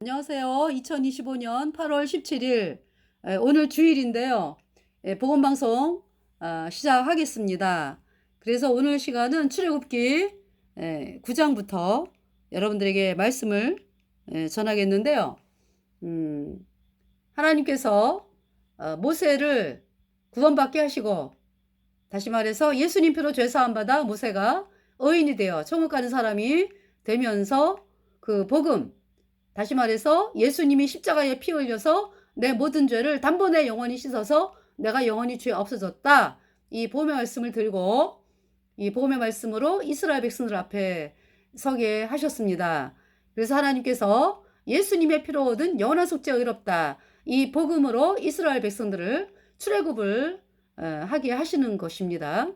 안녕하세요. 2025년 8월 17일 오늘 주일인데요. 복음방송 시작하겠습니다. 그래서 오늘 시간은 출애굽기 9장부터 여러분들에게 말씀을 전하겠는데요. 하나님께서 모세를 구원받게 하시고, 다시 말해서 예수님 피로 죄사함 받아 모세가 의인이 되어 천국 가는 사람이 되면서 그 복음, 다시 말해서 예수님이 십자가에 피 흘려서 내 모든 죄를 단번에 영원히 씻어서 내가 영원히 죄 없어졌다. 이 복음의 말씀을 들고 이 복음의 말씀으로 이스라엘 백성들 앞에 서게 하셨습니다. 그래서 하나님께서 예수님의 피로 얻은 영원한 속죄 의롭다. 이 복음으로 이스라엘 백성들을 출애굽을 하게 하시는 것입니다.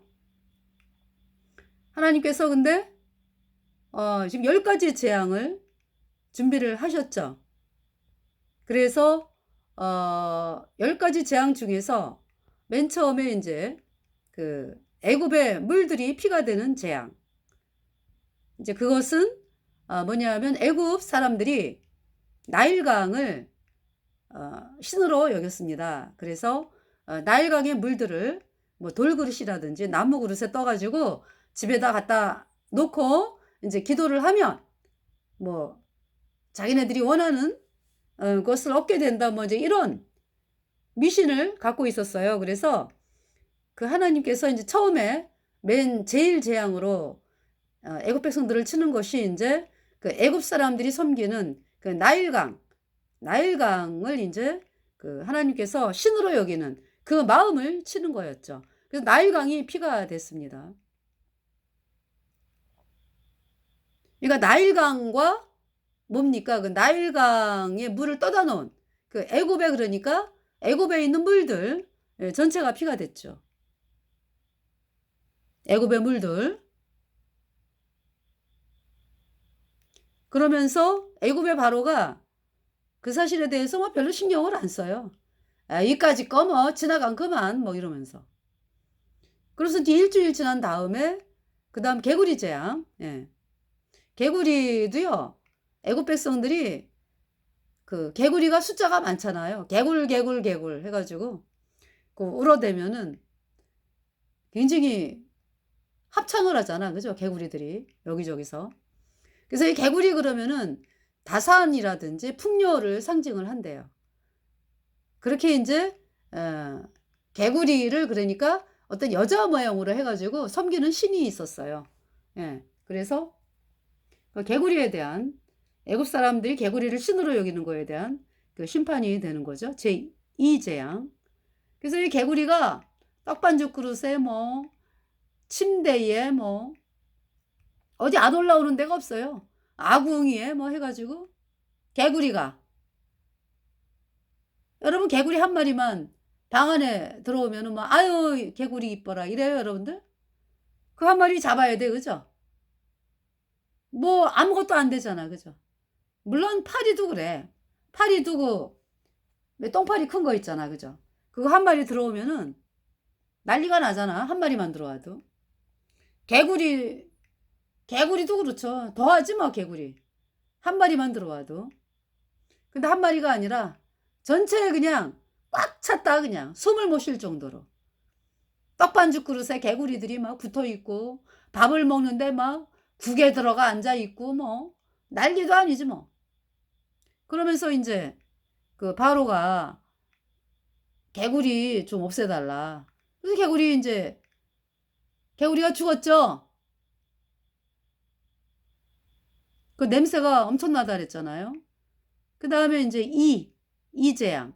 하나님께서 근데 지금 10가지 재앙을 준비를 하셨죠. 그래서 10가지 재앙 중에서 맨 처음에 이제 그 애굽의 물들이 피가 되는 재앙. 이제 그것은 뭐냐면 애굽 사람들이 나일강을 신으로 여겼습니다. 그래서 나일강의 물들을 뭐 돌그릇이라든지 나무 그릇에 떠가지고 집에다 갖다 놓고 이제 기도를 하면 뭐 자기네들이 원하는 것을 얻게 된다, 뭐 이제 이런 미신을 갖고 있었어요. 그래서 그 하나님께서 이제 처음에 맨 제일 재앙으로 애굽 백성들을 치는 것이 이제 그 애굽 사람들이 섬기는 그 나일강을 이제 그 하나님께서 신으로 여기는 그 마음을 치는 거였죠. 그래서 나일강이 피가 됐습니다. 그러니까 나일강과 뭡니까? 그 나일강에 물을 떠다 놓은 그 애굽에, 그러니까 애굽에 있는 물들 전체가 피가 됐죠. 애굽의 물들. 그러면서 애굽의 바로가 그 사실에 대해서 뭐 별로 신경을 안 써요. 이까짓 거 뭐 지나간 그만 뭐 이러면서. 그래서 이제 일주일 지난 다음에 그 다음 개구리 재앙. 개구리도요. 애굽 백성들이 그 개구리가 숫자가 많잖아요. 개굴 해가지고 그 울어대면은 굉장히 합창을 하잖아. 그죠? 개구리들이 여기저기서. 그래서 이 개구리 그러면은 다산이라든지 풍요를 상징을 한대요. 그렇게 이제 개구리를 그러니까 어떤 여자 모양으로 해가지고 섬기는 신이 있었어요. 그래서 그 개구리에 대한, 애굽 사람들이 개구리를 신으로 여기는 거에 대한 그 심판이 되는 거죠. 제2재앙. 그래서 이 개구리가 떡반죽 그릇에 뭐 침대에 뭐 어디 안 올라오는 데가 없어요. 아궁이에 뭐 해가지고 개구리가, 여러분 개구리 한 마리만 방 안에 들어오면은 뭐 아유 개구리 이뻐라 이래요 여러분들. 그 한 마리 잡아야 돼, 그죠? 뭐 아무것도 안 되잖아, 그죠? 물론 파리도 그래. 파리도 그 똥파리 큰 거 있잖아, 그죠? 그거 한 마리 들어오면은 난리가 나잖아, 한 마리만 들어와도. 개구리도 그렇죠. 더하지 뭐 개구리 한 마리만 들어와도. 근데 한 마리가 아니라 전체에 그냥 꽉 찼다, 그냥 숨을 못 쉴 정도로 떡반죽 그릇에 개구리들이 막 붙어 있고, 밥을 먹는데 막 국에 들어가 앉아 있고 뭐 난리도 아니지 뭐. 그러면서 이제 그 바로가 개구리 좀 없애달라. 그래서 개구리가 죽었죠. 그 냄새가 엄청나다 그랬잖아요. 그 다음에 이제 이재양.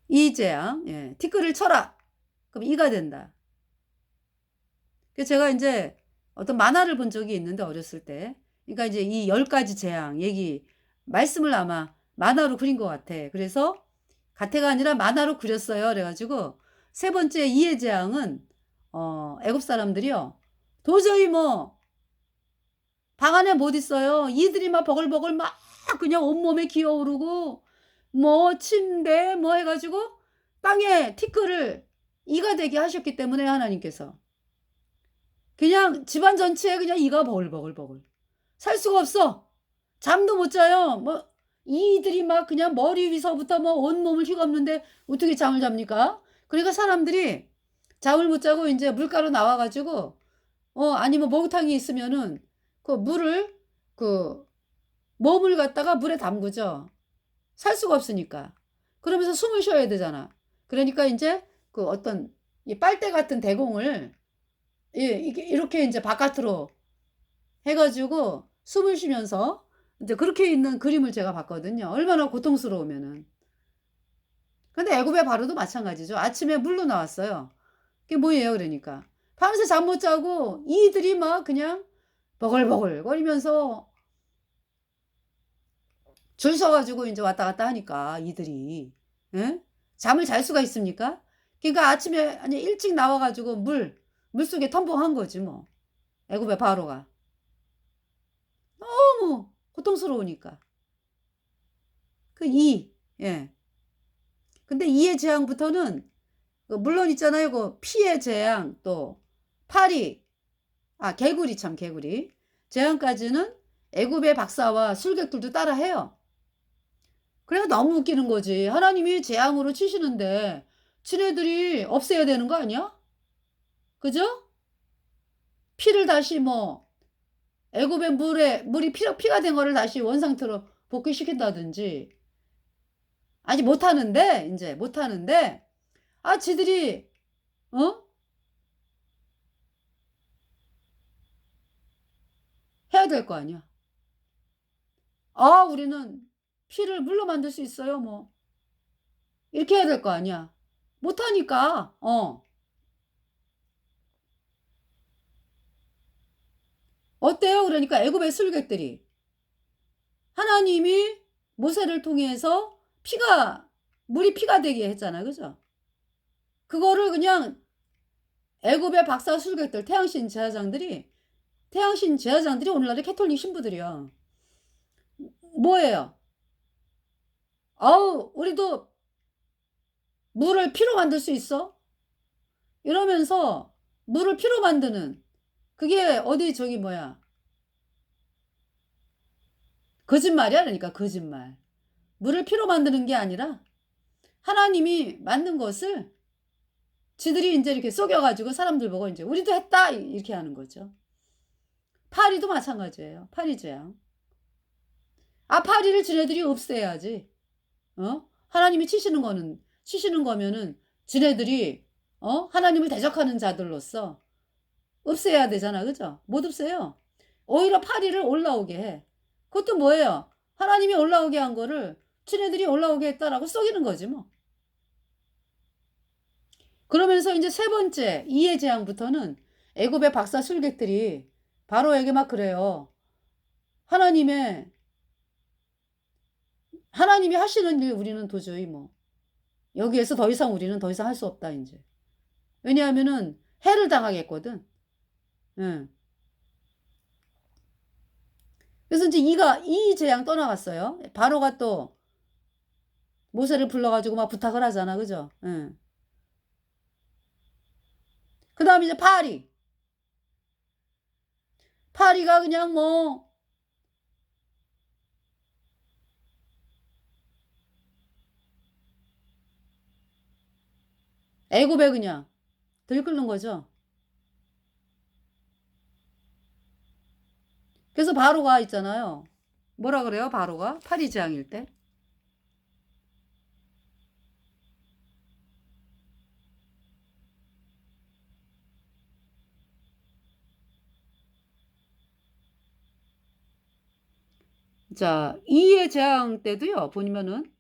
이재양, 티끌을 쳐라. 그럼 이가 된다. 그래서 제가 이제 어떤 만화를 본 적이 있는데, 어렸을 때. 그러니까 이제 이 10가지 재앙 말씀을 아마 만화로 그린 것 같아. 그래서 가태가 아니라 만화로 그렸어요. 그래가지고 세 번째 이의 재앙은 애굽 사람들이요. 도저히 뭐 방 안에 못 있어요. 이들이 막 버글버글 막 그냥 온몸에 기어오르고 뭐 침대 뭐 해가지고 땅에 티끌을 이가 되게 하셨기 때문에 하나님께서 그냥 집안 전체에 그냥 이가 버글버글버글. 살 수가 없어. 잠도 못 자요. 뭐 이들이 막 그냥 머리 위서부터 뭐 온몸을 휘감는데 어떻게 잠을 잡니까? 그러니까 사람들이 잠을 못 자고 인제 물가로 나와 가지고 아니면 목욕탕이 있으면은 그 물을 그 몸을 갖다가 물에 담그죠. 살 수가 없으니까. 그러면서 숨을 쉬어야 되잖아. 그러니까 인제 그 어떤 이 빨대 같은 대공을 이게 이렇게 인제 바깥으로 해 가지고 숨을 쉬면서 인제 그렇게 있는 그림을 제가 봤거든요. 얼마나 고통스러우면은. 근데 애굽의 바로도 마찬가지죠. 아침에 물로 나왔어요. 그게 뭐예요 그러니까. 밤새 잠 못 자고 이들이 막 그냥 버글버글거리면서 줄 서 가지고 인제 왔다 갔다 하니까 이들이. 예? 잠을 잘 수가 있습니까? 그러니까 아침에 아니 일찍 나와 가지고 물속에 텀벙한 거지 뭐. 애굽의 바로가. 너무 고통스러우니까. 그 예. 근데 이의 재앙부터는 그 물론 있잖아요. 그 피의 재앙 또 파리 개구리 참 개구리. 재앙까지는 애굽의 박사와 술객들도 따라해요. 그래서 너무 웃기는 거지. 하나님이 재앙으로 치시는데 지네들이 없애야 되는 거 아니야? 그죠? 피를 다시 뭐 애굽의 물이 피가 된 거를 다시 원상태로 복귀시킨다든지 아직 못하는데 인제 못하는데 지들이 어? 해야 될 거 아니야. 우리는 피를 물로 만들 수 있어요 뭐. 이렇게 해야 될 거 아니야. 못하니까. 어때요? 그러니까 애굽의 술객들이 하나님이 모세를 통해서 물이 피가 되게 했잖아. 그죠? 그거를 그냥 애굽의 박사 술객들 태양신 제사장들이 오늘날의 캐톨릭 신부들이야. 뭐예요? 우리도 물을 피로 만들 수 있어? 이러면서 물을 피로 만드는 그게 어디 저기 뭐야? 거짓말이야. 그러니까 거짓말. 물을 피로 만드는 게 아니라 하나님이 만든 것을 지들이 인제 이렇게 속여 가지고 사람들 보고 인제 "우리도 했다." 이렇게 하는 거죠. 파리도 마찬가지예요. 파리 재앙. 파리를 지네들이 없애야지. 하나님이 치시는 거면은 지네들이 하나님을 대적하는 자들로서 없애야 되잖아. 그죠? 못 없애요. 오히려 파리를 올라오게 해. 그것도 뭐예요? 하나님이 올라오게 한 거를 지네들이 올라오게 했다라고 속이는 거지 뭐. 그러면서 인제 세 번째 이의 재앙부터는 애굽의 박사 술객들이 바로에게 막 그래요. 하나님의 하나님이 하시는 일 우리는 도저히 뭐 여기에서 더 이상 우리는 더 이상 할 수 없다 인제. 왜냐하면은 해를 당하겠거든. 예. 그래서 인제 이 재앙 떠나갔어요. 바로가 또 모세를 불러 가지고 막 부탁을 하잖아. 그죠? 예. 그다음에 이제 파리가 그냥 뭐 애굽에 그냥 들끓는 거죠. 그래서 바로가 있잖아요. 뭐라 그래요 바로가? 파리 재앙일 때? 자 이의 재앙 때도요 보면은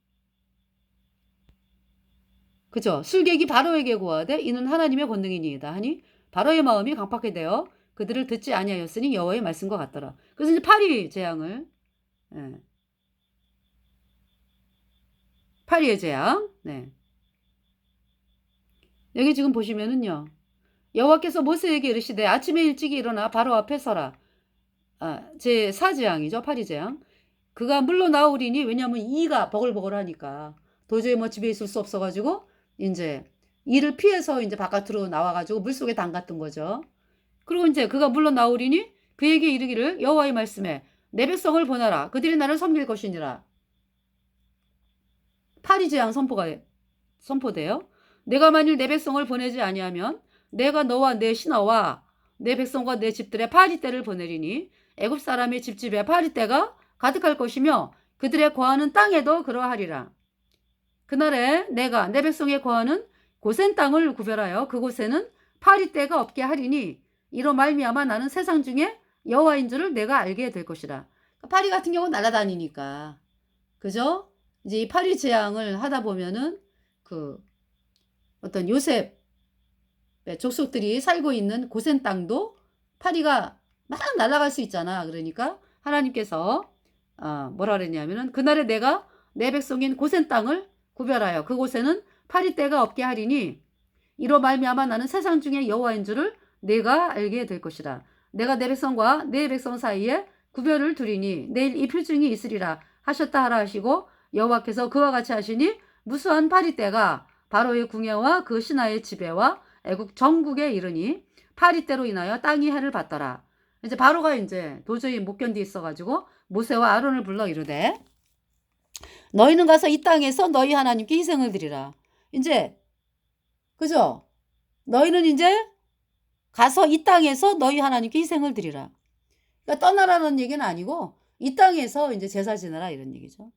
그죠. 술객이 바로에게 고하되 이는 하나님의 권능이니이다 하니 바로의 마음이 강팍하게 되어 그들을 듣지 아니하였으니 여호와의 말씀과 같더라. 그래서 이제 파리 재앙을 예. 파리의 재앙. 네. 여기 지금 보시면은요. 여호와께서 모세에게 이르시되 아침에 일찍이 일어나 바로 앞에 서라. 제4 재앙이죠. 파리 재앙. 그가 물로 나오리니 왜냐하면 이가 버글버글하니까 도저히 뭐 집에 있을 수 없어 가지고 인제 이를 피해서 인제 바깥으로 나와 가지고 물속에 담갔던 거죠. 그리고 이제 그가 물러 나오리니 그에게 이르기를 여호와의 말씀에 내 백성을 보내라. 그들이 나를 섬길 것이니라. 파리제왕 선포돼요. 내가 만일 내 백성을 보내지 아니하면 내가 너와 내 신하와 내 백성과 내 집들의 파리떼를 보내리니 애굽 사람의 집집에 파리떼가 가득할 것이며 그들의 거하는 땅에도 그러하리라. 그날에 내가 내 백성의 거하는 고센 땅을 구별하여 그곳에는 파리떼가 없게 하리니 이로 말미암아 나는 세상 중에 여호와인 줄을 내가 알게 될 것이라. 파리 같은 경우는 날아다니니까, 그죠? 이제 이 파리 재앙을 하다 보면은 그 어떤 요셉의 족속들이 살고 있는 고센 땅도 파리가 막 날아갈 수 있잖아. 그러니까 하나님께서 뭐라 그랬냐면은 그날에 내가 내 백성인 고센 땅을 구별하여 그곳에는 파리떼가 없게 하리니 이로 말미암아 나는 세상 중에 여호와인 줄을 내가 알게 될 것이라. 내가 내 백성과 내 백성 사이에 구별을 두리니 내일 이 표징이 있으리라 하셨다 하라 하시고 여호와께서 그와 같이 하시니 무수한 파리떼가 바로의 궁예와 그 신하의 지배와 애국 전국에 이르니 파리떼로 인하여 땅이 해를 받더라. 이제 바로가 이제 도저히 못 견디 있어가지고 모세와 아론을 불러 이르되 너희는 가서 이 땅에서 너희 하나님께 희생을 드리라. 이제 그죠? 너희는 이제 가서 이 땅에서 너희 하나님께 희생을 드리라. 그러니까 떠나라는 얘기는 아니고 이 땅에서 이제 제사 지내라 이런 얘기죠.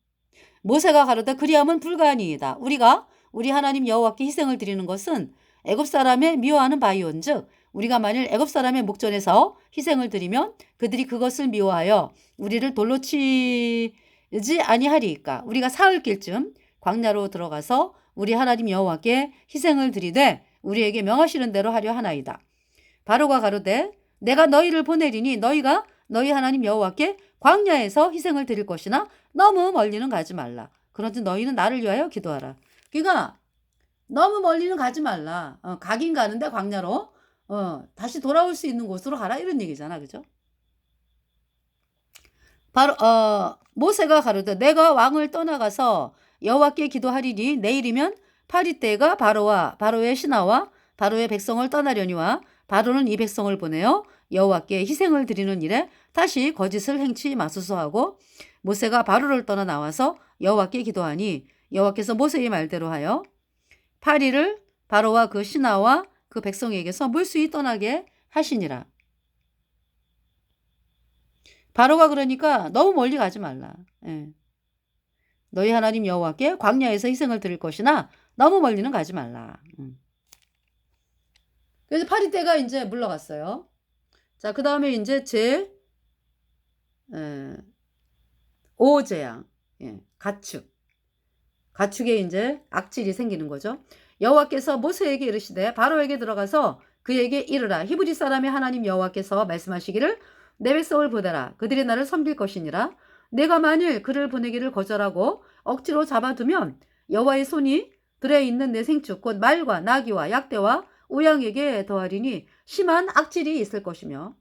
모세가 가로되 그리함은 불가하니이다. 우리가 우리 하나님 여호와께 희생을 드리는 것은 애굽 사람의 미워하는 바이온즉 우리가 만일 애굽 사람의 목전에서 희생을 드리면 그들이 그것을 미워하여 우리를 돌로 치지 아니하리이까. 우리가 사흘길쯤 광야로 들어가서 우리 하나님 여호와께 희생을 드리되 우리에게 명하시는 대로 하려 하나이다. 바로가 가로되 내가 너희를 보내리니 너희가 너희 하나님 여호와께 광야에서 희생을 드릴 것이나 너무 멀리는 가지 말라. 그런지 너희는 나를 위하여 기도하라. 그러니까 너무 멀리는 가지 말라. 가긴 가는데 광야로 다시 돌아올 수 있는 곳으로 가라 이런 얘기잖아. 그죠? 바로 모세가 가로되 내가 왕을 떠나가서 여호와께 기도하리니 내일이면 파리떼가 바로와 바로의 신하와 바로의 백성을 떠나려니와 바로는 이 백성을 보내어 여호와께 희생을 드리는 일에 다시 거짓을 행치 마소서 하고 모세가 바로를 떠나 나와서 여호와께 기도하니 여호와께서 모세의 말대로 하여 파리를 바로와 그 신하와 그 백성에게서 물수히 떠나게 하시니라. 바로가 그러니까 너무 멀리 가지 말라. 예. 너희 하나님 여호와께 광야에서 희생을 드릴 것이나 너무 멀리는 가지 말라. 그래서 파리떼가 이제 물러갔어요. 자, 그 다음에 이제 오재앙, 가축. 가축에 이제 악질이 생기는 거죠. 여호와께서 모세에게 이르시되 바로에게 들어가서 그에게 이르라. 히브리 사람의 하나님 여호와께서 말씀하시기를 내 백성을 보내라. 그들이 나를 섬길 것이니라. 내가 만일 그를 보내기를 거절하고 억지로 잡아두면 여호와의 손이 들에 있는 내 생축 곧 말과 나귀와 약대와 우양에게 더하리니 심한 악질이 있을 것이며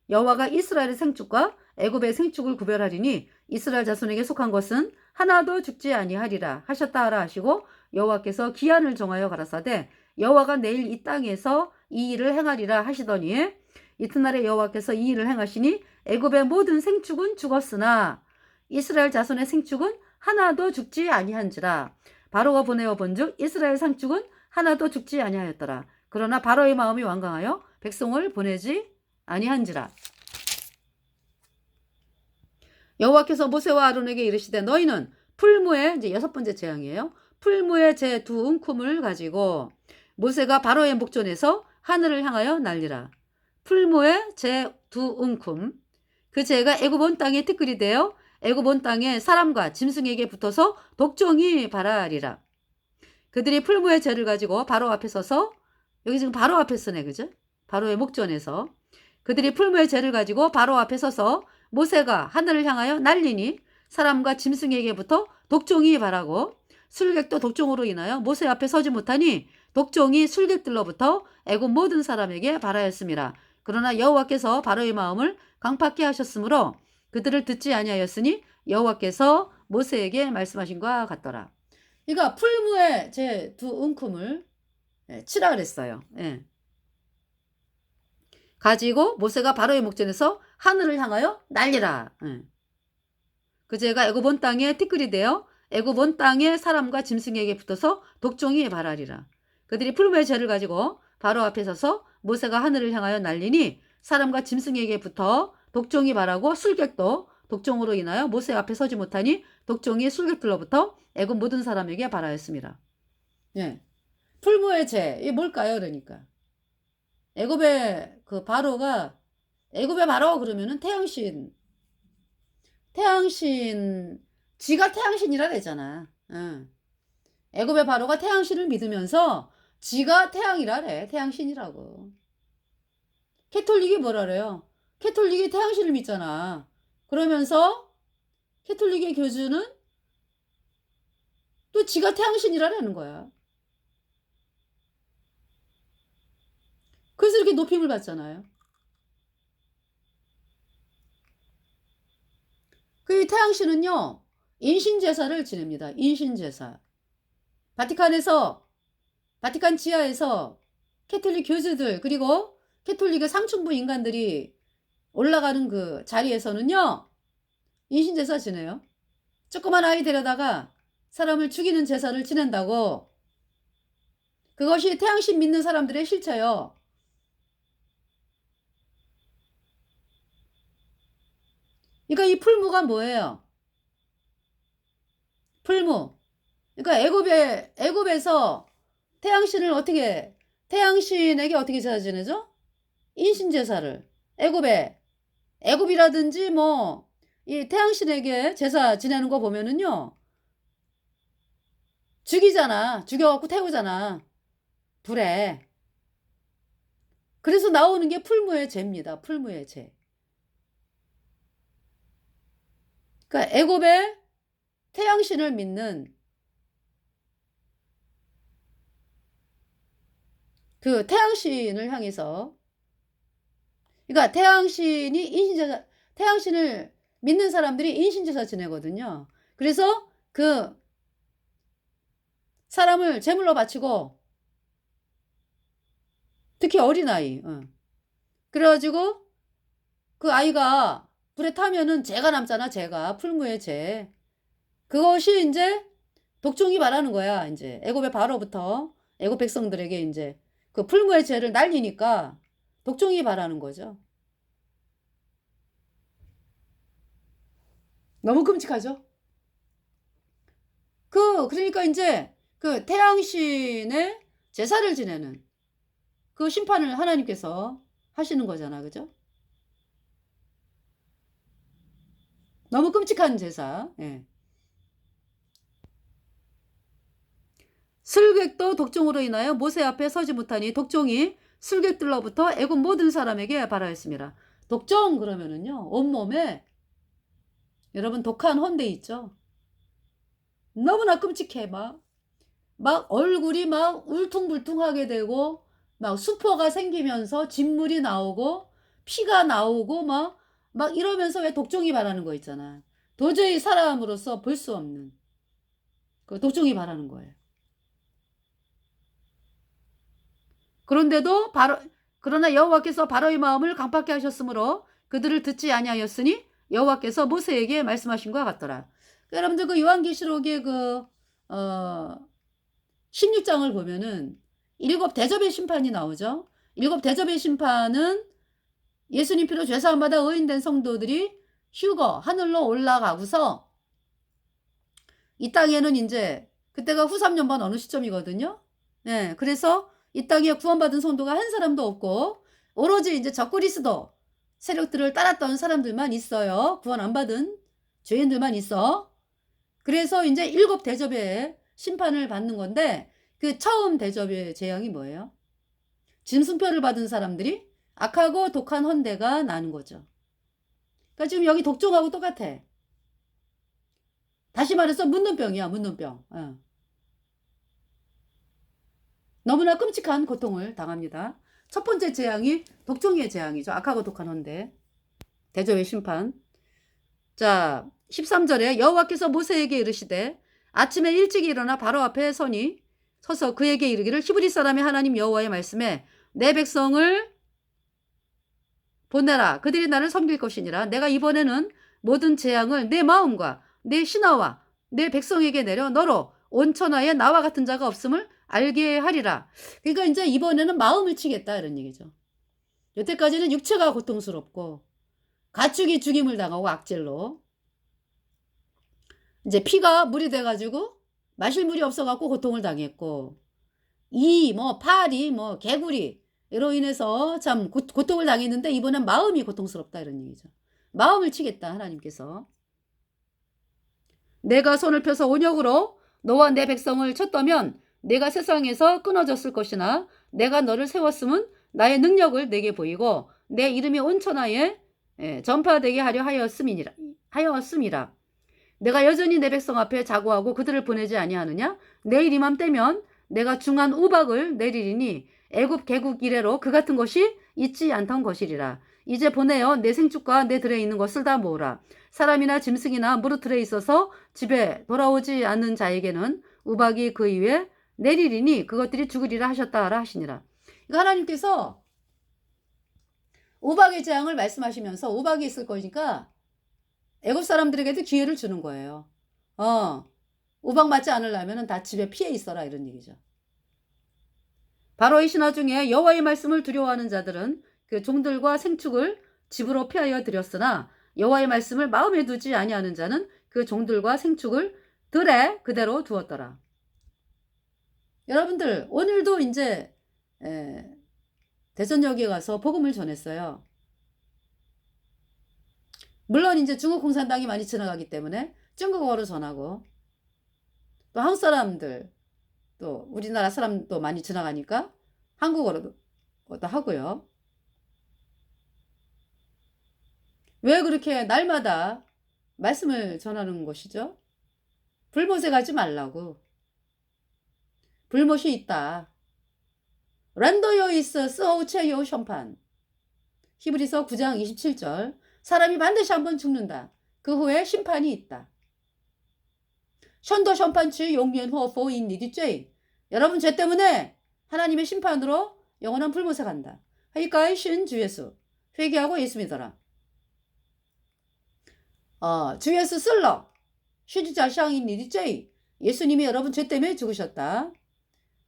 여호와가 이스라엘의 생축과 애굽의 생축을 구별하리니 이스라엘 자손에게 속한 것은 하나도 죽지 아니하리라 하셨다 하라 하시고 여호와께서 기한을 정하여 가라사대 여호와가 내일 이 땅에서 이 일을 행하리라 하시더니 이튿날에 여호와께서 이 일을 행하시니 애굽의 모든 생축은 죽었으나 이스라엘 자손의 생축은 하나도 죽지 아니한지라. 바로가 보내어 본즉 이스라엘 생축은 하나도 죽지 아니하였더라. 그러나 바로의 마음이 완강하여 백성을 보내지 아니한지라. 여호와께서 모세와 아론에게 이르시되 너희는 풀무에 이제 6번째 재앙이에요. 풀무에 제 2움큼을 가지고 모세가 바로의 목전에서 하늘을 향하여 날리라. 풀무에 제 2움큼 그 재가 애굽 온 땅에 티끌이 되어 애굽 온 땅에 사람과 짐승에게 붙어서 독종이 발하리라. 그들이 풀무의 재를 가지고 바로 앞에 서서 여기 지금 바로 앞에 서네 그죠? 바로의 목전에서 그들이 풀무의 재를 가지고 바로 앞에 서서 모세가 하늘을 향하여 날리니 사람과 짐승에게부터 독종이 발하고 술객도 독종으로 인하여 모세 앞에 서지 못하니 독종이 술객들로부터 애굽 모든 사람에게 발하였습니다. 그러나 여호와께서 바로의 마음을 강팍케 하셨으므로 그들을 듣지 아니하였으니 여호와께서 모세에게 말씀하신 것과 같더라. 그러니까 풀무에 제 2움큼을 치라 그랬어요. 예. 가지고 모세가 바로의 목전에서 하늘을 향하여 날리라. 그 죄가 애굽 온 땅에 티끌이 되어 애굽 온 땅의 사람과 짐승에게 붙어서 독종이 발하리라. 그들이 풀무의 죄를 가지고 바로 앞에 서서 모세가 하늘을 향하여 날리니 사람과 짐승에게 붙어 독종이 발하고 술객도 독종으로 인하여 모세 앞에 서지 못하니 독종이 술객들로부터 애굽 모든 사람에게 발하였습니다. 예. 풀무의 죄, 이게 뭘까요? 그러니까 애굽의 그 바로가 애굽의 바로 그러면은 태양신 지가 태양신이라 그랬잖아. 애굽의 바로가 태양신을 믿으면서 지가 태양이라래. 태양신이라고. 캐톨릭이 뭐라 그래요? 캐톨릭이 태양신을 믿잖아. 그러면서 캐톨릭의 교주는 또 지가 태양신이라는 거야. 그래서 이렇게 높임을 받잖아요. 그 태양신은요, 인신제사를 지냅니다. 인신제사. 바티칸 지하에서 캐톨릭 교주들, 그리고 캐톨릭의 상층부 인간들이 올라가는 그 자리에서는요, 인신제사 지내요. 조그만 아이 데려다가 사람을 죽이는 제사를 지낸다고. 그것이 태양신 믿는 사람들의 실체요. 그러니까 이 풀무가 뭐예요? 풀무. 그러니까 애굽에서 태양신에게 어떻게 제사 지내죠? 인신제사를. 애굽이라든지 뭐, 이 태양신에게 제사 지내는 거 보면은요, 죽이잖아. 죽여갖고 태우잖아. 불에. 그래서 나오는 게 풀무의 죄입니다. 풀무의 죄. 그러니까 애굽의 태양신을 믿는 그 태양신을 향해서, 그러니까 태양신을 믿는 사람들이 인신제사 지내거든요. 그래서 그 사람을 제물로 바치고, 특히 어린아이, 그래가지고 그 아이가 불에 타면은 죄가 남잖아. 죄가 풀무의 죄. 그것이 이제 독종이 말하는 거야. 이제 애굽의 바로부터 애굽 백성들에게 이제 그 풀무의 죄를 날리니까 독종이 말하는 거죠. 너무 끔찍하죠. 그러니까 이제 그 태양신의 제사를 지내는 그 심판을 하나님께서 하시는 거잖아. 그죠? 너무 끔찍한 제사. 예. 술객도 독종으로 인하여 모세 앞에 서지 못하니 독종이 술객들로부터 애굽 모든 사람에게 발하였습니다. 독종 그러면은요, 온몸에 여러분 독한 헌데 있죠? 너무나 끔찍해. 막 얼굴이 막 울퉁불퉁하게 되고 막 수포가 생기면서 진물이 나오고 피가 나오고 막 이러면서 왜 독종이 발하는 거 있잖아. 도저히 사람으로서 볼 수 없는 그 독종이 발하는 거예요. 그러나 여호와께서 바로의 마음을 강팍케 하셨으므로 그들을 듣지 아니하였으니 여호와께서 모세에게 말씀하신 것과 같더라. 여러분들 그 요한계시록의 16장을 보면은 7 대접의 심판이 나오죠. 7 대접의 심판은 예수님 피로 죄사함 받아 의인된 성도들이 휴거 하늘로 올라가고서 이 땅에는 이제 그때가 후 3년반 어느 시점이거든요. 네, 그래서 이 땅에 구원받은 성도가 한 사람도 없고 오로지 이제 적그리스도 세력들을 따랐던 사람들만 있어요. 구원 안 받은 죄인들만 있어. 그래서 이제 7 대접의 심판을 받는 건데 그 처음 대접의 재앙이 뭐예요? 짐승표를 받은 사람들이 악하고 독한 헌대가 나는 거죠. 그러니까 지금 여기 독종하고 똑같아. 다시 말해서 문둥병이야. 문둥병. 너무나 끔찍한 고통을 당합니다. 첫 번째 재앙이 독종의 재앙이죠. 악하고 독한 헌대. 대접의 심판. 자, 13절에 여호와께서 모세에게 이르시되 아침에 일찍 일어나 바로 앞에 서서 그에게 이르기를 히브리 사람의 하나님 여호와의 말씀에 내 백성을 보내라. 그들이 나를 섬길 것이니라. 내가 이번에는 모든 재앙을 내 마음과 내 신하와 내 백성에게 내려 너로 온 천하에 나와 같은 자가 없음을 알게 하리라. 그러니까 이제 이번에는 마음을 치겠다 이런 얘기죠. 여태까지는 육체가 고통스럽고 가축이 죽임을 당하고 악질로 이제 피가 물이 돼가지고 마실 물이 없어갖고 고통을 당했고 팔이 개구리 이로 인해서 참 고통을 당했는데 이번엔 마음이 고통스럽다 이런 얘기죠. 마음을 치겠다 하나님께서. 내가 손을 펴서 온역으로 너와 내 백성을 쳤다면 내가 세상에서 끊어졌을 것이나 내가 너를 세웠음은 나의 능력을 내게 보이고 내 이름이 온 천하에 전파되게 하려 하였음이라. 내가 여전히 내 백성 앞에 자고하고 그들을 보내지 아니하느냐? 내일 이맘때면 내가 중한 우박을 내리리니 애굽 개국 이래로 그 같은 것이 있지 않던 것이리라. 이제 보내어 내 생축과 내 들에 있는 것을 다 모으라. 사람이나 짐승이나 무릇 들에 있어서 집에 돌아오지 않는 자에게는 우박이 그 위에 내리리니 그것들이 죽으리라 하셨다 하라 하시니라. 이거 하나님께서 우박의 재앙을 말씀하시면서 우박이 있을 거니까 애굽 사람들에게도 기회를 주는 거예요. 우박 맞지 않으려면 다 집에 피해 있어라 이런 얘기죠. 바로 이 신화 중에 여호와의 말씀을 두려워하는 자들은 그 종들과 생축을 집으로 피하여 드렸으나 여호와의 말씀을 마음에 두지 아니하는 자는 그 종들과 생축을 들에 그대로 두었더라. 여러분들 오늘도 이제 대전역에 가서 복음을 전했어요. 물론 이제 중국 공산당이 많이 지나가기 때문에 중국어로 전하고 또 한국 사람들 또 우리나라 사람도 많이 지나가니까 한국어로도 하고요. 왜 그렇게 날마다 말씀을 전하는 것이죠? 불못에 가지 말라고. 불못이 있다. 란도요 있어 스오체요 션판. 히브리서 9장 27절. 사람이 반드시 한번 죽는다. 그 후에 심판이 있다. 션도 션판치 용면호 포인 니디죄. 여러분 죄 때문에 하나님의 심판으로 영원한 불못에 간다. 하이까이 신 주예수. 회개하고 예수 믿어라. 주 예수 쓸러. 쉬주자샹인 니디죄. 예수님이 여러분 죄 때문에 죽으셨다.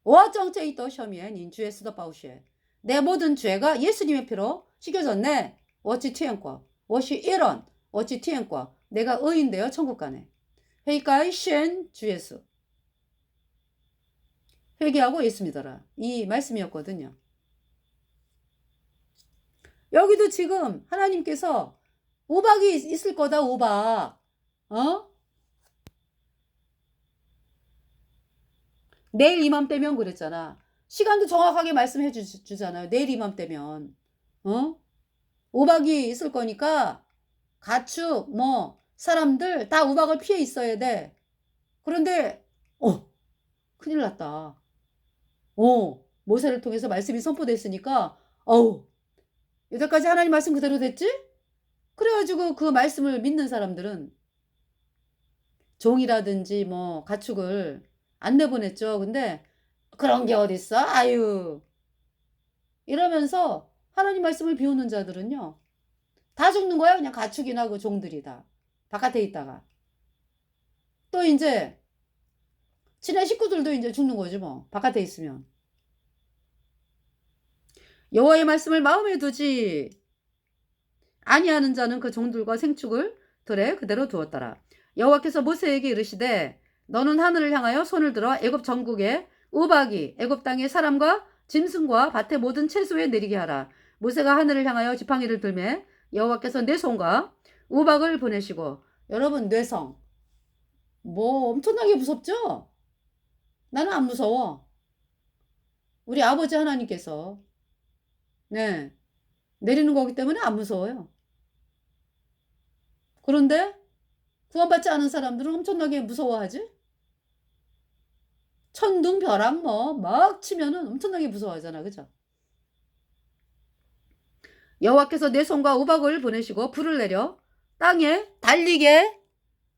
오아정죄이 또 셔면 인주 예수도 빠우시에. 내 모든 죄가 예수님의 피로 씻겨졌네. 어찌 티엔과. 워시 이런. 어찌 티엔과. 내가 의인되어 천국 가네. 회개하이 신 주 예수. 회개하고 예수 믿어라. 이 말씀이었거든요. 여기도 지금 하나님께서 우박이 있을 거다 우박. 내일 이맘때면 그랬잖아. 시간도 정확하게 말씀해 주잖아요. 내일 이맘때면. 우박이 있을 거니까 가축 사람들 다 우박을 피해 있어야 돼. 그런데 큰일 났다. 모세를 통해서 말씀이 선포됐으니까 여태까지 하나님 말씀 그대로 됐지? 그래가지고 그 말씀을 믿는 사람들은 종이라든지 가축을 안 내보냈죠. 근데 그런 게 어딨어? 아유. 이러면서 하나님 말씀을 비우는 자들은요. 다 죽는 거야. 그냥 가축이나 그 종들이 다. 바깥에 있다가. 또 이제 친한 식구들도 이제 죽는 거지 바깥에 있으면. 여호와의 말씀을 마음에 두지 아니하는 자는 그 종들과 생축을 들에 그대로 두었더라. 여호와께서 모세에게 이르시되 너는 하늘을 향하여 손을 들어 애굽 전국에 우박이 애굽 땅의 사람과 짐승과 밭의 모든 채소에 내리게 하라. 모세가 하늘을 향하여 지팡이를 들매 여호와께서 내 손과 우박을 보내시고. 여러분 뇌성 엄청나게 무섭죠? 나는 안 무서워. 우리 아버지 하나님께서 내리는 거기 때문에 안 무서워요. 그런데 구원받지 않은 사람들은 엄청나게 무서워하지? 천둥 벼락 막 치면은 엄청나게 무서워하잖아. 그죠? 여호와께서 내 손과 우박을 보내시고 불을 내려 땅에 달리게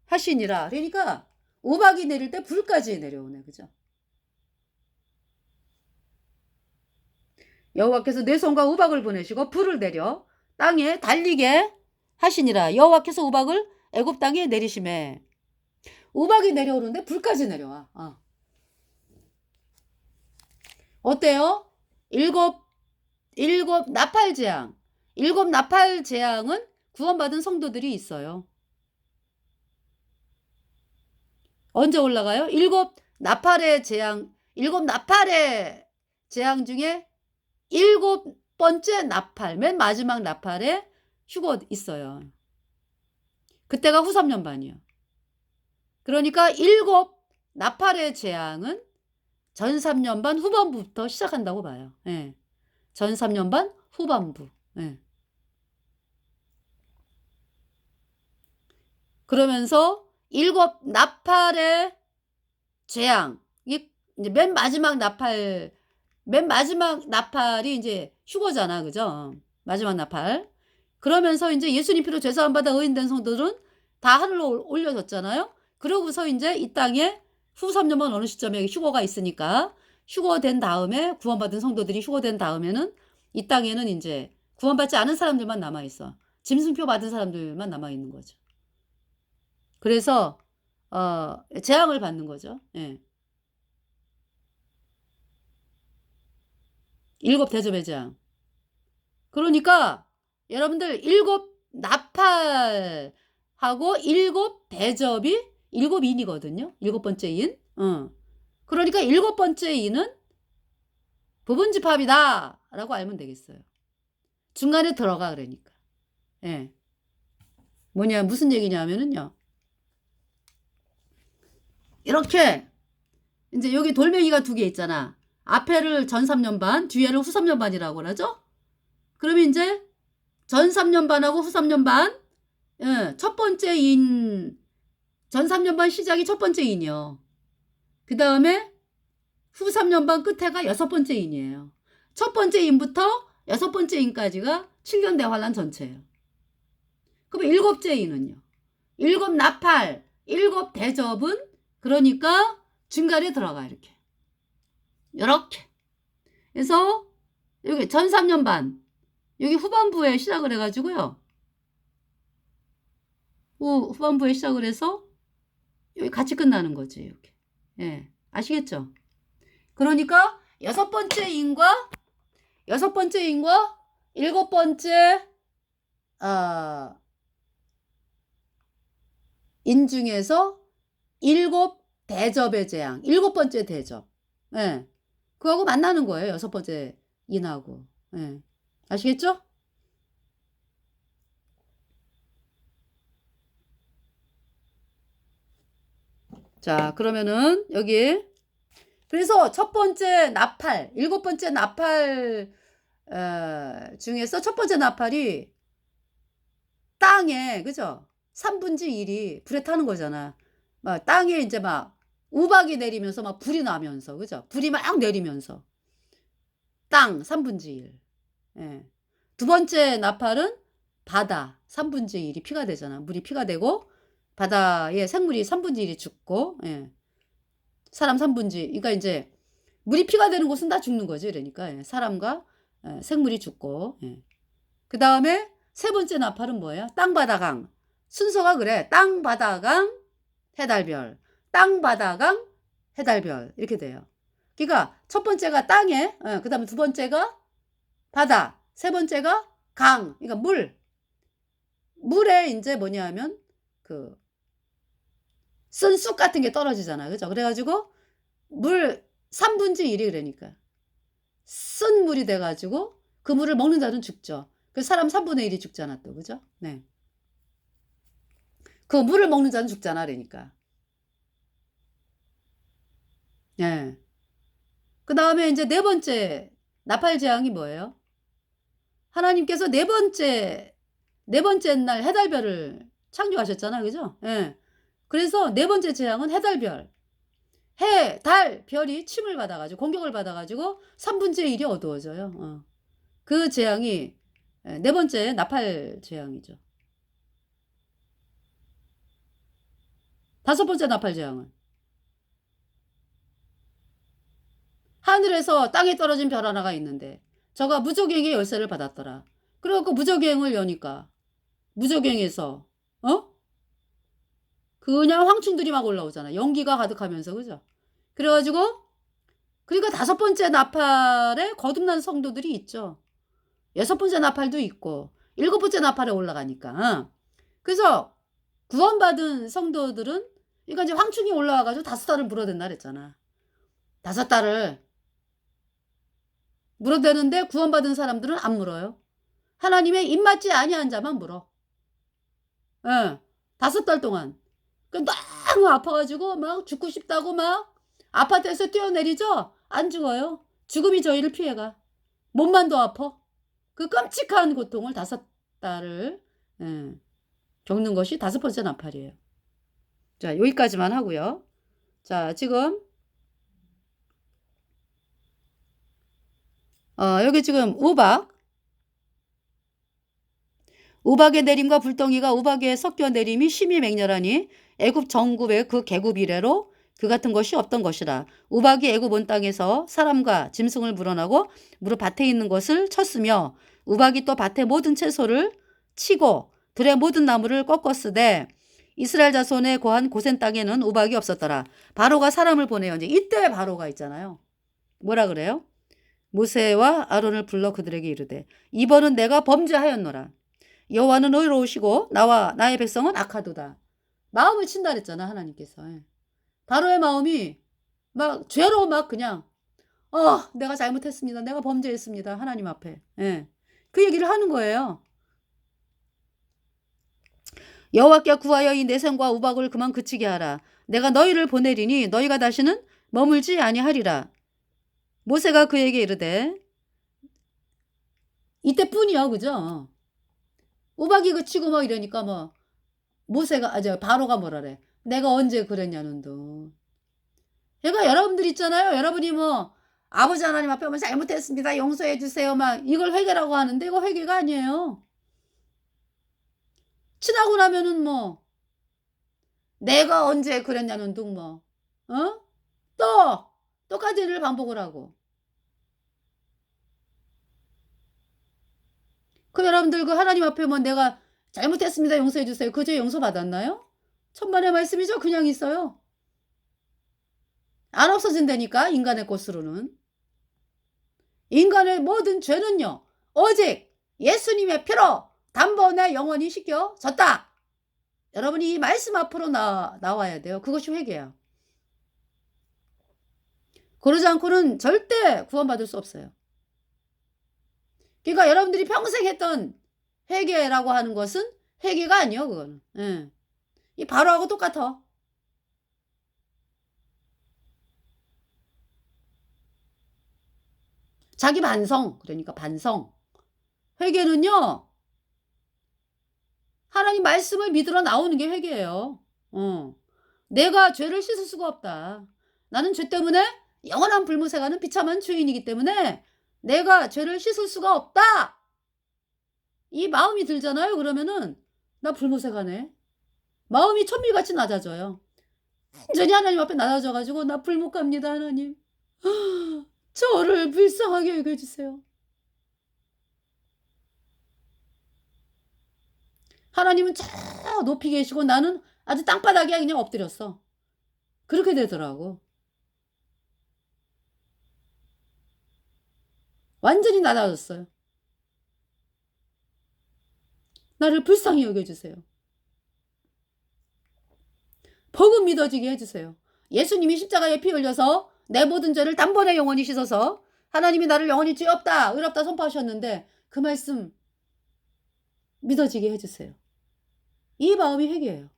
하시니라. 그러니까 우박이 내릴 때 불까지 내려오네. 그죠? 여호와께서 내 손과 우박을 보내시고 불을 내려 땅에 달리게 하시니라. 여호와께서 우박을 애굽 땅에 내리심에. 우박이 내려오는데 불까지 내려와. 어때요? 일곱 나팔 재앙. 일곱 나팔 재앙은 구원받은 성도들이 있어요. 언제 올라가요? 일곱 나팔의 재앙 중에 일곱 번째 나팔, 맨 마지막 나팔에 휴거 있어요. 그때가 후 3년 반이요. 그러니까 일곱 나팔의 재앙은 전 3년 반 후반부부터 시작한다고 봐요. 예. 전 3년 반 후반부. 예. 그러면서 일곱 나팔의 재앙, 이게 이제 맨 마지막 나팔이 이제 휴거잖아, 그죠? 마지막 나팔. 그러면서 이제 예수님 피로 죄사함 받아 의인된 성도들은 다 하늘로 올려졌잖아요. 그러고서 이제 이 땅에 후 3년만 어느 시점에 휴거가 있으니까 휴거된 다음에 구원받은 성도들이 휴거된 다음에는 이 땅에는 이제 구원받지 않은 사람들만 남아 있어. 짐승표 받은 사람들만 남아 있는 거죠. 그래서 재앙을 받는 거죠. 예. 일곱 대접의 재앙. 그러니까 여러분들 일곱 나팔하고 일곱 대접이 일곱 인이거든요. 일곱 번째 인. 그러니까 일곱 번째 인은 부분집합이다 라고 알면 되겠어요. 중간에 들어가 그러니까. 예. 뭐냐 무슨 얘기냐면은요. 이렇게 이제 여기 돌멩이가 두 개 있잖아. 앞에를 전 3년 반, 뒤에를 후 3년 반이라고 그러죠. 그러면 이제 전 3년 반하고 후 3년 반, 예, 첫 번째 인, 전 3년 반 시작이 첫 번째 인이요. 그 다음에 후 3년 반 끝에가 여섯 번째 인이에요. 첫 번째 인부터 여섯 번째 인까지가 7년 대환란 전체예요. 그럼 일곱째 인은요. 일곱 나팔, 일곱 대접은 그러니까 중간에 들어가 이렇게. 그래서 여기 전 3년 반, 여기 후반부에 시작을 해가지고요. 후반부에 시작을 해서 여기 같이 끝나는 거지. 이렇게. 예, 아시겠죠? 그러니까 여섯 번째 인과 일곱 번째 인 중에서 일곱 대접의 재앙, 일곱 번째 대접. 예. 그거하고 만나는 거예요. 여섯 번째 인하고. 예. 아시겠죠? 자, 그러면은 여기 그래서 첫 번째 나팔, 일곱 번째 나팔 중에서 첫 번째 나팔이 땅에 그죠? 3분의 1이 불에 타는 거잖아. 막 땅에 이제 막 우박이 내리면서 막 불이 나면서 그죠? 불이 막 내리면서 땅 3분의 1. 예. 두 번째 나팔은 바다 3분의 1이 피가 되잖아. 물이 피가 되고 바다에 생물이 3분의 1이 죽고 예. 사람 3분의 1. 그러니까 이제 물이 피가 되는 곳은 다 죽는 거지. 그러니까 예. 사람과 생물이 죽고 예. 그 다음에 세 번째 나팔은 뭐예요? 땅, 바다, 강. 순서가 그래. 땅, 바다, 강, 해달별. 땅, 바다, 강, 해달별. 이렇게 돼요. 그러니까 첫 번째가 땅에, 그 다음에 두 번째가 바다, 세 번째가 강. 그러니까 물. 물에 이제 뭐냐 하면 쓴 쑥 같은 게 떨어지잖아. 그죠? 그래가지고 물 3분의 1이 그러니까. 쓴 물이 돼가지고 그 물을 먹는 자는 죽죠. 그 사람 3분의 1이 죽잖아 또. 그죠? 네. 그 물을 먹는 자는 죽잖아. 그러니까. 예. 그 다음에 이제 네 번째 나팔 재앙이 뭐예요? 하나님께서 네 번째 날 해달별을 창조하셨잖아. 그죠? 예. 그래서 네 번째 재앙은 해달별. 해, 달, 별이 침을 받아가지고 공격을 받아가지고 3분의 1이 어두워져요. 그 재앙이 네 번째 나팔 재앙이죠. 다섯 번째 나팔 재앙은 하늘에서 땅에 떨어진 별 하나가 있는데 저가 무적에게 열쇠를 받았더라. 그래갖고 무저갱을 여니까 무저갱에서 그냥 황충들이 막 올라오잖아. 연기가 가득하면서 그죠? 그래가지고 그러니까 5번째 나팔에 거듭난 성도들이 있죠. 6번째 나팔도 있고 7번째 나팔에 올라가니까. 그래서 구원받은 성도들은 그러니까 이제 황충이 올라와가지고 5달을 물어댄다 그랬잖아. 5달을 물어대는데 구원받은 사람들은 안 물어요. 하나님의 입맞지 아니한 자만 물어. 예. 5달 동안. 너무 아파가지고 막 죽고 싶다고 막 아파트에서 뛰어내리죠? 안 죽어요. 죽음이 저희를 피해가. 몸만 더 아파. 그 끔찍한 고통을 5달을 겪는 것이 5번째 나팔이에요. 자, 여기까지만 하고요. 자, 지금 여기 지금 우박의 내림과 불덩이가 우박에 섞여 내림이 심히 맹렬하니 애굽 정굽의 그 계굽 이래로 그 같은 것이 없던 것이라. 우박이 애굽 온 땅에서 사람과 짐승을 물어나고 무릇 밭에 있는 것을 쳤으며 우박이 또 밭의 모든 채소를 치고 들의 모든 나무를 꺾었으되 이스라엘 자손의 거한 고센 땅에는 우박이 없었더라. 바로가 사람을 보내요. 이제 이때 바로가 있잖아요. 뭐라 그래요? 모세와 아론을 불러 그들에게 이르되 이번은 내가 범죄하였노라. 여호와는 의로우시고 나와 나의 백성은 악하도다. 마음을 친다 그랬잖아 하나님께서. 바로의 마음이 막 죄로 막 그냥 내가 잘못했습니다. 내가 범죄했습니다. 하나님 앞에. 그 얘기를 하는 거예요. 여호와께 구하여 이 내생과 우박을 그만 그치게 하라. 내가 너희를 보내리니 너희가 다시는 머물지 아니하리라. 모세가 그에게 이르되 이때뿐이야 그죠? 우박이 그치고 막 이러니까 뭐 모세가 바로가 뭐라래. 내가 언제 그랬냐는도. 그러니까 여러분들 있잖아요. 여러분이 뭐 아버지 하나님 앞에 오면 잘못했습니다. 용서해 주세요. 막 이걸 회개라고 하는데 이거 회개가 아니에요. 친하고 나면은 뭐 내가 언제 그랬냐는 둥 뭐. 또 똑같은 일을 반복을 하고. 그 여러분들 그 하나님 앞에 뭐 내가 잘못했습니다. 용서해 주세요. 그 죄 용서 받았나요? 천만의 말씀이죠. 그냥 있어요. 안 없어진다니까 인간의 것으로는. 인간의 모든 죄는요. 오직 예수님의 피로 단번에 영원히 씻겨졌다. 여러분이 이 말씀 앞으로 나와야 돼요. 그것이 회개야. 그러지 않고는 절대 구원받을 수 없어요. 그러니까 여러분들이 평생 했던 회개라고 하는 것은 회개가 아니에요. 그거는. 이 바로하고 똑같아. 자기 반성. 그러니까 반성. 회개는요. 하나님 말씀을 믿으러 나오는 게 회개예요. 내가 죄를 씻을 수가 없다. 나는 죄 때문에 영원한 불못에 가는 비참한 죄인이기 때문에 내가 죄를 씻을 수가 없다. 이 마음이 들잖아요. 그러면은 나 불못에 가네. 마음이 천밀같이 낮아져요. 완전히 하나님 앞에 낮아져가지고 나 불못 갑니다. 하나님. 저를 불쌍하게 여겨주세요. 하나님은 저 높이 계시고 나는 아주 땅바닥에 그냥 엎드렸어. 그렇게 되더라고. 완전히 낮아졌어요. 나를 불쌍히 여겨주세요. 복음 믿어지게 해주세요. 예수님이 십자가에 피 흘려서 내 모든 죄를 단번에 영원히 씻어서 하나님이 나를 영원히 죄 없다 의롭다 선포하셨는데 그 말씀 믿어지게 해주세요. 이 마음이 회개예요.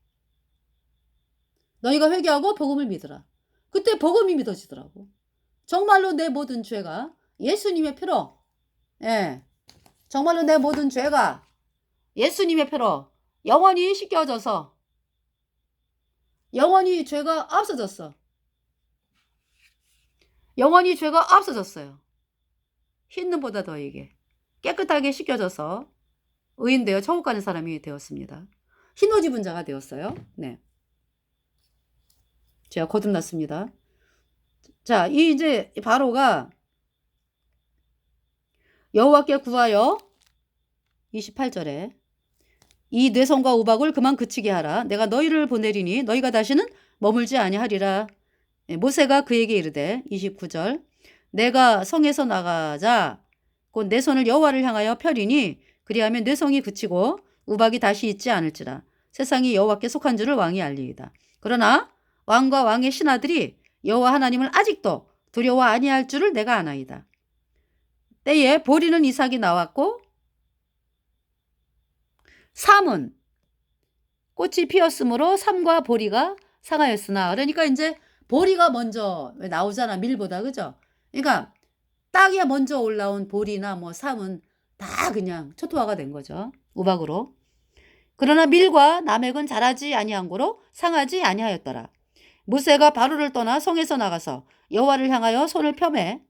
너희가 회개하고 복음을 믿으라. 그때 복음이 믿어지더라고. 정말로 내 모든 죄가 예수님의 피로 정말로 내 모든 죄가 예수님의 피로 영원히 씻겨져서 영원히 죄가 없어졌어. 영원히 죄가 없어졌어요. 흰 눈보다 더 이게 깨끗하게 씻겨져서 의인되어 천국 가는 사람이 되었습니다. 흰 옷 입은 자가 되었어요. 네. 제가 거듭났습니다. 자, 이제 바로가 여호와께 구하여 28절에 이 뇌성과 우박을 그만 그치게 하라. 내가 너희를 보내리니 너희가 다시는 머물지 아니하리라. 모세가 그에게 이르되 29절 내가 성에서 나가자 곧 내 손을 여호와를 향하여 펴리니 그리하면 뇌성이 그치고 우박이 다시 있지 않을지라. 세상이 여호와께 속한 줄을 왕이 알리이다. 그러나 왕과 왕의 신하들이 여호와 하나님을 아직도 두려워 아니할 줄을 내가 아나이다. 때에 보리는 이삭이 나왔고 삼은 꽃이 피었으므로 삼과 보리가 상하였으나. 그러니까 이제 보리가 먼저 나오잖아, 밀보다. 그죠? 그러니까 땅에 먼저 올라온 보리나 뭐 삼은 다 그냥 초토화가 된 거죠. 우박으로. 그러나 밀과 나맥은 자라지 아니한 고로 상하지 아니하였더라. 모세가 바로를 떠나 성에서 나가서 여호와를 향하여 손을 펴매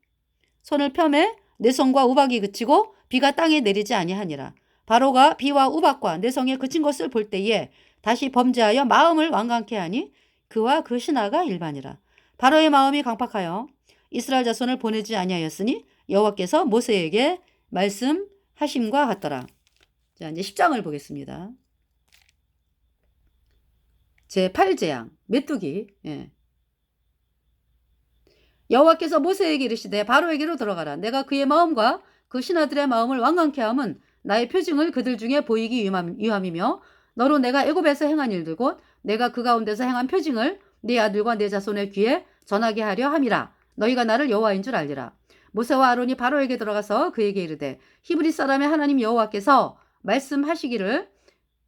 내성과 우박이 그치고 비가 땅에 내리지 아니하니라. 바로가 비와 우박과 내성에 그친 것을 볼 때에 다시 범죄하여 마음을 완강케 하니 그와 그 신하가 일반이라. 바로의 마음이 강팍하여 이스라엘 자손을 보내지 아니하였으니 여호와께서 모세에게 말씀하심과 같더라. 자, 이제 10장을 보겠습니다. 제8재앙 메뚜기. 여호와께서 모세에게 이르시되 바로에게로 들어가라. 내가 그의 마음과 그 신하들의 마음을 완강케 함은 나의 표징을 그들 중에 보이기 위함이며 너로 내가 애굽에서 행한 일들 곧 내가 그 가운데서 행한 표징을 네 아들과 네 자손의 귀에 전하게 하려 함이라. 너희가 나를 여호와인 줄 알리라. 모세와 아론이 바로에게 들어가서 그에게 이르되 히브리 사람의 하나님 여호와께서 말씀하시기를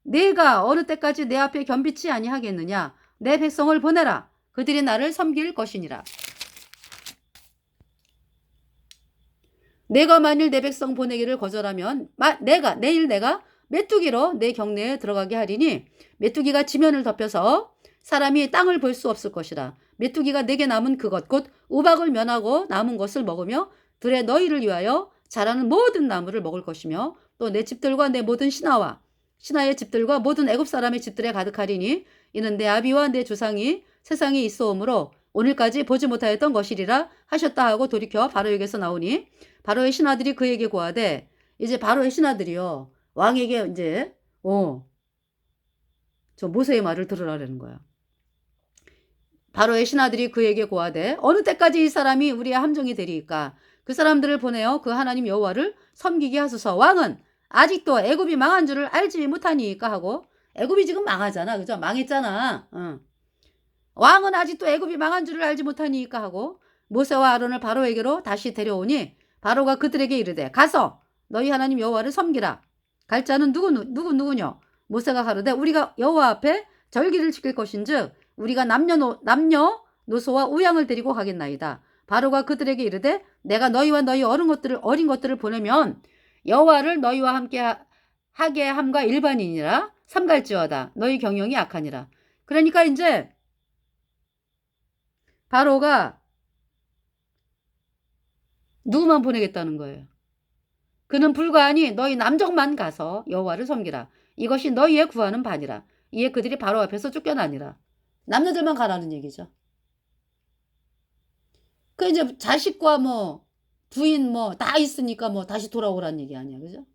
내가 어느 때까지 내 앞에 겸비치 아니하겠느냐. 내 백성을 보내라. 그들이 나를 섬길 것이니라. 내가 만일 내 백성 보내기를 거절하면 내일 내가 메뚜기로 내 경내에 들어가게 하리니 메뚜기가 지면을 덮여서 사람이 땅을 볼 수 없을 것이라. 메뚜기가 내게 남은 그것 곧 우박을 면하고 남은 것을 먹으며 들에 너희를 위하여 자라는 모든 나무를 먹을 것이며 또 내 집들과 내 모든 신하의 집들과 모든 애굽 사람의 집들에 가득하리니 이는 내 아비와 내 조상이 세상에 있어오므로 오늘까지 보지 못하였던 것이리라 하셨다 하고 돌이켜 바로에게서 나오니 바로의 신하들이 그에게 고하되 이제 바로의 신하들이요 왕에게 이제 저 모세의 말을 들으라는 거야. 바로의 신하들이 그에게 고하되 어느 때까지 이 사람이 우리의 함정이 되리이까. 그 사람들을 보내어 그 하나님 여호와를 섬기게 하소서. 왕은 아직도 애굽이 망한 줄을 알지 못하니까 하고. 애굽이 지금 망하잖아. 그죠? 망했잖아. 왕은 아직도 애굽이 망한 줄을 알지 못하니까 하고 모세와 아론을 바로에게로 다시 데려오니 바로가 그들에게 이르되 가서 너희 하나님 여호와를 섬기라. 갈 자는 누구뇨? 모세가 가로되 우리가 여호와 앞에 절기를 지킬 것인즉 우리가 남녀노소와 우양을 데리고 가겠나이다. 바로가 그들에게 이르되 내가 너희와 너희 어린 것들을 보내면 여호와를 너희와 함께 하게 함과 일반이니라. 삼갈지어다. 너희 경영이 악하니라. 그러니까 이제 바로가 누구만 보내겠다는 거예요. 그는 불가하니 너희 남족만 가서 여호와를 섬기라. 이것이 너희의 구하는 바니라. 이에 그들이 바로 앞에서 쫓겨나니라. 남녀들만 가라는 얘기죠. 그 이제 자식과 뭐 부인 뭐 다 있으니까 뭐 다시 돌아오라는 얘기 아니야. 그죠?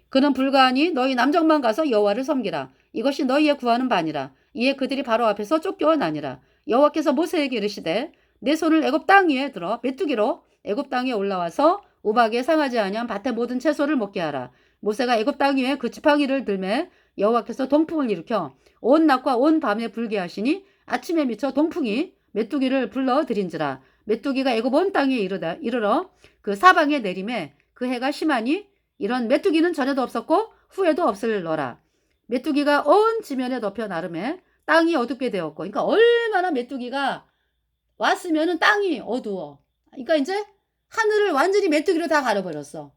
그는 불가하니 너희 남족만 가서 여호와를 섬기라. 이것이 너희의 구하는 바니라. 이에 그들이 바로 앞에서 쫓겨나니라. 여호와께서 모세에게 이르시되 내 손을 애굽 땅 위에 들어 메뚜기로 애굽 땅에 올라와서 우박에 상하지 아니한 밭의 모든 채소를 먹게 하라. 모세가 애굽 땅 위에 그 지팡이를 들매 여호와께서 동풍을 일으켜 온 낮과 온 밤에 불게 하시니 아침에 미쳐 동풍이 메뚜기를 불러들인지라. 메뚜기가 애굽 온 땅에 이르러 그 사방에 내림에 그 해가 심하니 이런 메뚜기는 전에도 없었고 후에도 없을러라. 메뚜기가 온 지면에 덮여 나름에 땅이 어둡게 되었고. 그러니까 얼마나 메뚜기가 왔으면은 땅이 어두워. 그러니까 이제 하늘을 완전히 메뚜기로 다 가려버렸어.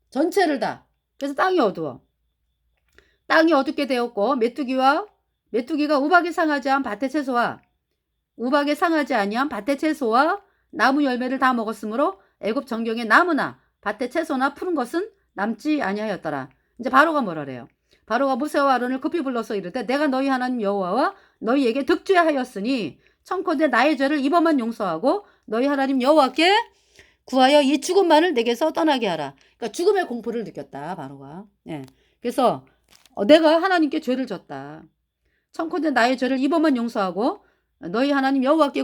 전체를 다. 그래서 땅이 어두워. 땅이 어둡게 되었고 메뚜기가 우박에 상하지 아니한 밭의 채소와 나무 열매를 다 먹었으므로 애굽 전경의 나무나 밭의 채소나 푸른 것은 남지 아니하였더라. 이제 바로가 뭐라래요? 바로가 모세와 아론을 급히 불러서 이르되 내가 너희 하나님 여호와와 너희에게 득죄하였으니 청컨대 나의 죄를 이번만 용서하고 너희 하나님 여호와께 구하여 이 죽음만을 내게서 떠나게 하라. 그러니까 죽음의 공포를 느꼈다 바로가. 예. 그래서 내가 하나님께 죄를 졌다. 청컨대 나의 죄를 이번만 용서하고 너희 하나님 여호와께